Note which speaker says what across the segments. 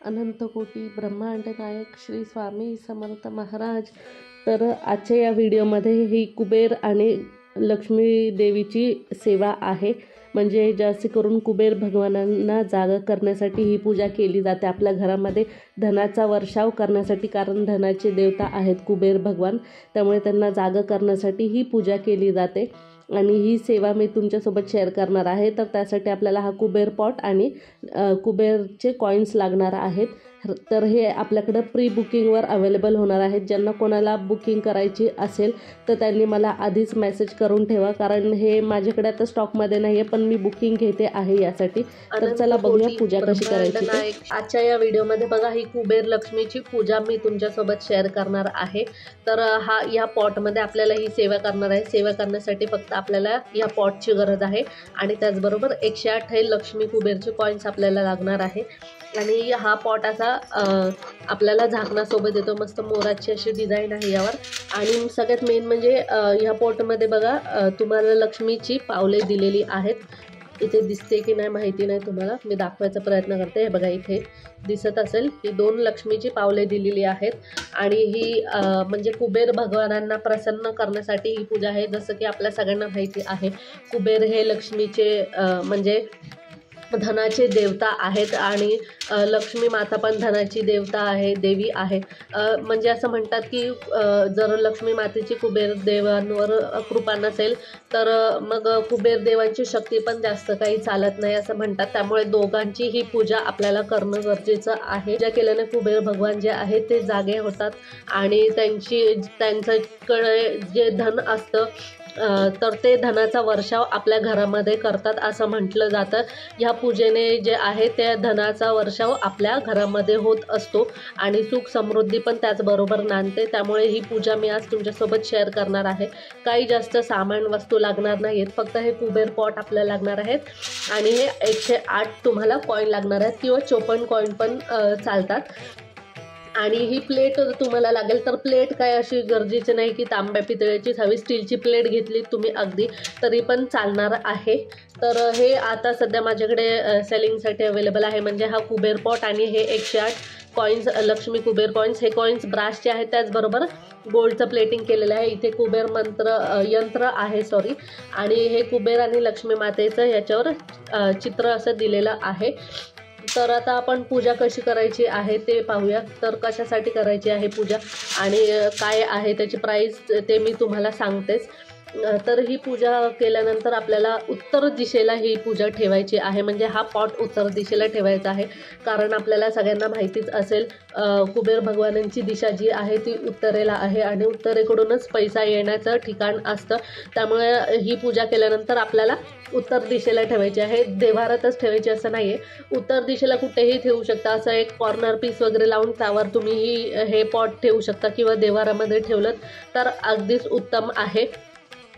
Speaker 1: अनंतकोटी ब्रह्मांड नायक श्री स्वामी समर्थ महाराज। तर आजच्या या व्हिडिओमध्ये ही कुबेर आणि लक्ष्मी देवीची सेवा आहे। म्हणजे जास्त करून कुबेर भगवानांना जागा करण्यासाठी ही पूजा केली जाते आपल्या घरामध्ये, धनाचा वर्षाव करण्यासाठी, कारण धनाचे देवता आहेत कुबेर भगवान, त्यामुळे त्यांना जागा करण्यासाठी ही पूजा केली जाते। आणि ही सेवा मी तुमच्यासोबत शेअर करणार आहे। तर त्यासाठी आपल्याला हा कुबेर पॉट आणि कुबेरचे कॉईन्स लागणार आहेत। तर हे आपल्याकडं प्री बुकिंगवर अवेलेबल होणार आहेत। ज्यांना कोणाला बुकिंग करायची असेल तर त्यांनी मला आधीच मेसेज करून ठेवा, कारण हे माझ्याकडे आता स्टॉकमध्ये नाही आहे, पण मी बुकिंग घेते आहे यासाठी। तर चला बघूया पूजा कशी करायची ते। आजच्या या व्हिडिओमध्ये बघा, ही कुबेर लक्ष्मीची पूजा मी तुमच्यासोबत शेअर करणार आहे। तर या पॉटमध्ये आपल्याला ही सेवा करणार आहे। सेवा करण्यासाठी फक्त आपल्याला या पॉटची गरज आहे आणि त्याचबरोबर 108 हे लक्ष्मी कुबेरचे कॉईन्स आपल्याला लागणार आहे। आणि हा पॉट असा आपल्याला झाकणासोबत येतो, मस्त मोराची अशी डिझाईन आहे यावर। आणि सगळ्यात मेन म्हणजे ह्या पॉटमध्ये बघा तुम्हाला लक्ष्मीची पावले दिलेली आहेत। इथे दिसते की नाही माहिती नाही तुम्हाला, मी दाखवायचा प्रयत्न करते। हे बघा, इथे दिसत असेल ही 2 लक्ष्मीची पावले दिलेली आहेत। आणि ही म्हणजे कुबेर भगवानांना प्रसन्न करण्यासाठी ही पूजा आहे। जसं की आपल्या सगळ्यांना माहिती आहे, कुबेर हे लक्ष्मीचे म्हणजे धनाचे देवता आहेत आणि लक्ष्मी माता पण धनाची देवता आहे, देवी आहे। म्हणजे असं म्हणतात की जर लक्ष्मी मातेची कुबेर देवांवर कृपा नसेल तर मग कुबेर देवांची शक्ती पण जास्त काही चालत नाही असं म्हणतात। त्यामुळे दोघांची ही पूजा आपल्याला करणं गरजेचं आहे। पूजा केल्याने कुबेर भगवान जे आहेत ते जागे होतात आणि त्यांच्याकडे जे धन असतं तर ते धनाचा वर्षाव आपल्या घरामध्ये करतात असं म्हटलं जातं। ह्या पूजेने जे आहे त्या धनाचा वर्षाव आपल्या घरामध्ये होत असतो आणि सुख समृद्धी पण त्याचबरोबर नांदते। त्यामुळे ही पूजा मी आज तुमच्यासोबत शेअर करणार आहे। काही जास्त सामान वस्तू लागणार नाहीत, फक्त हे कुबेर पॉट आपल्याला लागणार आहेत आणि हे 108 तुम्हाला कॉईन लागणार आहेत किंवा 54 कॉईन पण चालतात। आणि ही प्लेट तुम्हाला लागेल, तर प्लेट काय अशी गरजेची नाही की तांब्या पितळेचीच हवी, स्टीलची प्लेट घेतली तुम्ही अगदी तरी पण चालणार आहे। तर हे आता सध्या माझ्याकडे सेलिंगसाठी अवेलेबल आहे, म्हणजे हा कुबेर पॉट आणि हे 108 कॉईन्स लक्ष्मी कुबेर कॉईन्स। हे कॉईन्स ब्रासचे आहेत, त्याचबरोबर गोल्डचं प्लेटिंग केलेलं आहे। इथे कुबेर यंत्र आहे सॉरी, आणि हे कुबेर आणि लक्ष्मी मातेचं याच्यावर चित्र असं दिलेलं आहे। तर आता आपण पूजा कशी करायची आहे ते पाहूया। तर कशासाठी करायची आहे पूजा आणि काय आहे त्याची प्राईस ते मी तुम्हाला सांगतेच। तर ही पूजा केल्यानंतर आपल्याला उत्तर दिशेला ही पूजा ठेवायची आहे, म्हणजे हा पॉट उत्तर दिशेला ठेवायचा आहे। कारण आपल्याला सगळ्यांना माहितीच असेल कुबेर भगवानांची दिशा जी आहे ती उत्तरेला आहे आणि उत्तरेकडूनच पैसा येण्याचं ठिकाण असतं। त्यामुळे ही पूजा केल्यानंतर आपल्याला उत्तर दिशेला ठेवायची आहे, देवारातच ठेवायची असं नाही आहे। उत्तर दिशेला कुठेही ठेवू शकता, असं एक कॉर्नर पीस वगैरे लावून त्यावर तुम्ही हे पॉट ठेवू शकता किंवा देवारामध्ये ठेवलं तर अगदीच उत्तम आहे।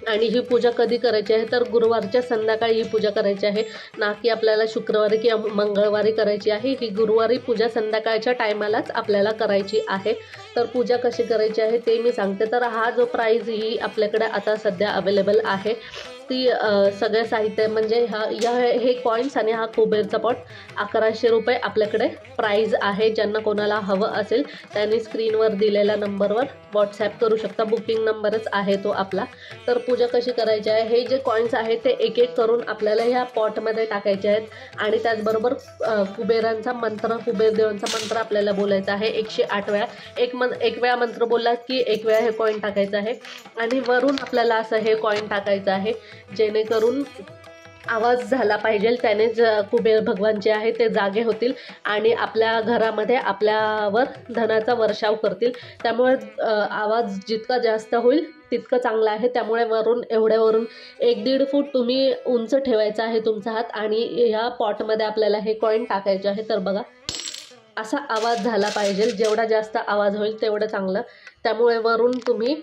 Speaker 1: आणि ही पूजा कधी करायची आहे तर गुरुवारच्या संध्याकाळी ही पूजा करायची आहे, ना की आपल्याला शुक्रवारी किंवा मंगळवारी करायची आहे। ही गुरुवारी पूजा संध्याकाळच्या टायमालाच आपल्याला करायची आहे। तर पूजा कशी करायची आहे ते मी सांगते। तर हा जो प्राईज ही आपल्याकडे आता सध्या अवेलेबल आहे ती सगळं साहित्य म्हणजे हे कॉईन्स आणि हा कुबेरचा पॉट 1100 रुपये आपल्याकडे प्राईज आहे। ज्यांना कोणाला हवं असेल त्यांनी स्क्रीनवर दिलेल्या नंबरवर व्हॉट्सॲप करू शकता, बुकिंग नंबरच आहे तो आपला। तर पूजा कशी करायची आहे, हे जे कॉईन्स आहेत ते एक एक करून आपल्याला ह्या पॉटमध्ये टाकायचे आहेत आणि त्याचबरोबर कुबेरांचा मंत्र, कुबेर देवांचा मंत्र आपल्याला बोलायचा आहे 108 वेळा। एक वेळा मंत्र बोलला की एक वेळा हे कॉईन टाकायचं आहे आणि वरून आपल्याला असं हे कॉईन टाकायचं आहे, जेणेकरून आवाज झाला पाहिजे, त्यानेच कुबेर भगवान जे आहे ते जागे होतील आणि आपल्या घरामध्ये आपल्यावर धनाचा वर्षाव करतील। त्यामुळे आवाज जितका जास्त होईल तितकं चांगलं आहे। त्यामुळे वरून 1-1.5 फूट तुम्ही उंच ठेवायचा आहे तुमचा हात आणि ह्या पॉटमध्ये आपल्याला हे कॉईन टाकायचे आहे। तर बघा, असा आवाज झाला पाहिजे, जेवढा जास्त आवाज होईल तेवढं चांगलं। त्यामुळे वरून तुम्ही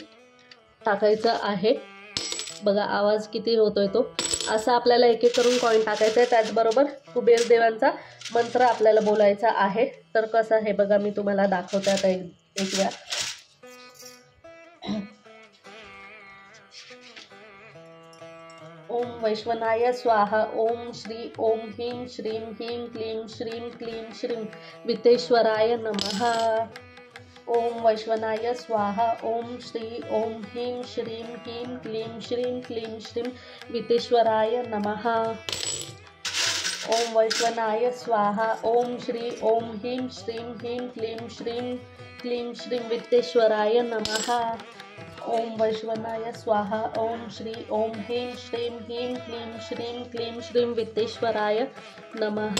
Speaker 1: टाकायचं आहे, बघा आवाज किती होतोय तो। असं आपल्याला एक एक करून कॉईन टाकायचं आहे, त्याचबरोबर कुबेर देवांचा मंत्र आपल्याला बोलायचा आहे। तर कसं हे बघा, मी तुम्हाला दाखवते आता एक वेळा। ओम वैश्वनाय स्वाहा. ओम श्री ओम ह्रीं श्रीं ह्रीं क्लीं श्रीं क्लीं श्रीं वित्तेश्वराय नमः. ओम वैश्वनाय स्वाहा. ओम श्री ओम ह्रीं श्रीं ह्रीं क्लीं श्रीं क्लीं श्रीं वित्तेश्वराय नमः. ओम वैश्वनाय स्वाहा. ओम श्री ओम ह्रीं श्रीं ह्रीं क्लीं श्रीं क्लीं श्रीं वित्तेश्वराय नमः. ओम वैश्वनाय स्वाहा. ओम श्री ओम ह्रीं श्रीं ह्रीं क्लीं श्रीं क्लीं श्रीं वित्तेश्वराय नमः.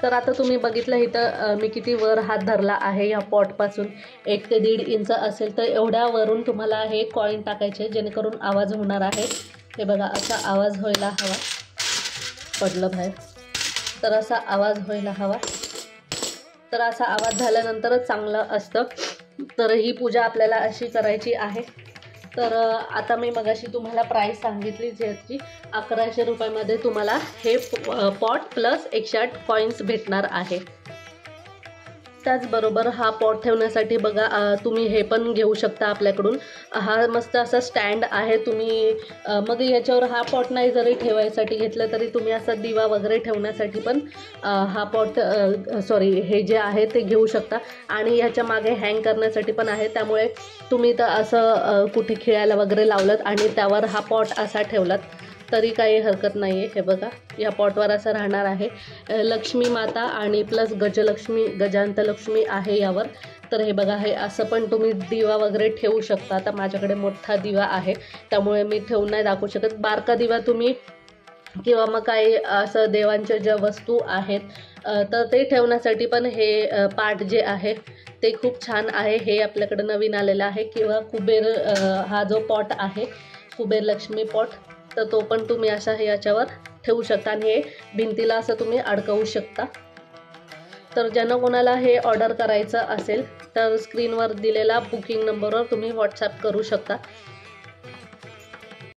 Speaker 1: तर आता तुम्ही बघितलं इथं मी किती वर हात धरला आहे या पॉटपासून. 1 ते 1.5 इंच असेल तर एवढ्यावरून तुम्हाला हे कॉईन टाकायचे जेणेकरून आवाज होणार आहे. हे बघा असा आवाज व्हायला हवा. पडलं बाहेर. तर असा आवाज व्हायला हवा. तर असा आवाज झाल्यानंतरच चांगलं असतं. तर ही पूजा आपल्याला अशी करायची आहे. तर आता मी मगाशी तुम्हाला प्राईस सांगितली ज्याची 1100 रुपयामध्ये तुम्हाला हे पॉट प्लस 108 कॉईन्स भेटणार आहे. त्याचबरोबर हा पॉट ठेवण्यासाठी बघा तुम्ही हे पण घेऊ शकता आपल्याकडून. हा मस्त असा स्टँड आहे. तुम्ही मग याच्यावर हा पॉट नाही जरी ठेवायसाठी घेतलं तरी तुम्ही असा दिवा वगैरे ठेवण्यासाठी पण हा पॉट हे जे आहे ते घेऊ शकता. आणि ह्याच्या मागे हँग करण्यासाठी पण आहे. त्यामुळे तुम्ही तर असं कुठे खेळायला वगैरे लावलं आणि त्यावर हा पॉट असा ठेवलात तरी काही हरकत नाही आहे. हे बघा या पॉटवर असं राहणार आहे. लक्ष्मी माता आणि प्लस गजांतलक्ष्मी आहे यावर. तर हे बघा हे असं पण तुम्ही दिवा वगैरे ठेवू शकता. आता माझ्याकडे मोठा दिवा आहे त्यामुळे मी ठेवून नाही दाखवू शकत. बारका दिवा तुम्ही किंवा मग काही असं देवांच्या ज्या वस्तू आहेत तर ते ठेवण्यासाठी पण हे पाट जे आहे ते खूप छान आहे. हे आपल्याकडे नवीन आलेलं आहे. किंवा कुबेर हा जो पॉट आहे कुबेर लक्ष्मी पॉट तर तो पण तुम्ही असा हे याच्यावर ठेवू शकता आणि हे भिंतीला असं तुम्ही अडकवू शकता. तर ज्यांना कोणाला हे ऑर्डर करायचं असेल तर स्क्रीनवर दिलेला बुकिंग नंबरवर तुम्ही व्हॉट्सॲप करू शकता.